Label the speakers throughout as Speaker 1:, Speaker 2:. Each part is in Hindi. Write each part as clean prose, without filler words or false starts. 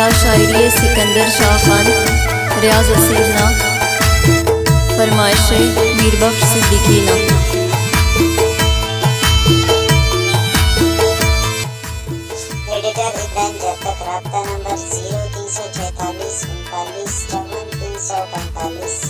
Speaker 1: या शायरी सिकंदर शाह खान रियाज असीरना फरमाइश मीरबख्श सिद्दीकीना।
Speaker 2: एडिटर इब्राहिम जब तक राब्ता नंबर 0346 39 54 345।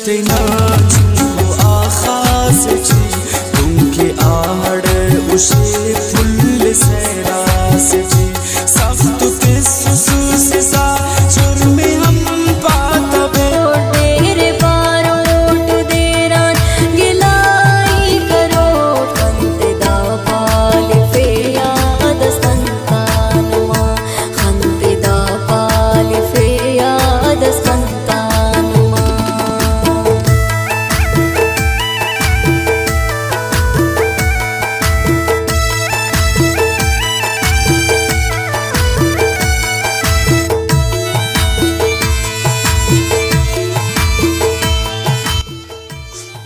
Speaker 3: ते नाचो आखास छी तुमके आहड़ उसे फुल सैरास छी सख्त किस्सुस सा सुर में हम पातबे
Speaker 1: तेरे पारोट देरान गिलाई करो खंतदा पाल फेया दस्तंतानुमा खंतदा पाल फेया दस्तंतानुमा।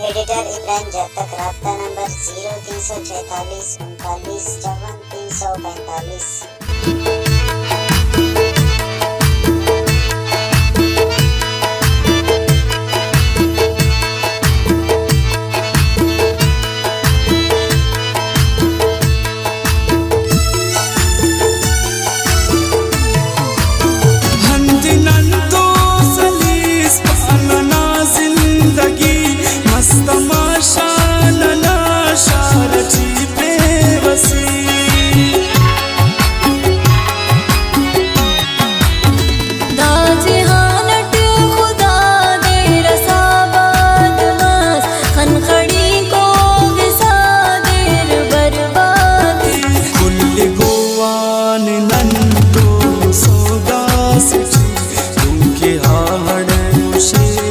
Speaker 2: एडिटर इब्राहिम जब तक राब्ता नंबर 0346 39 54 345।
Speaker 3: तुमके आहड़ उसे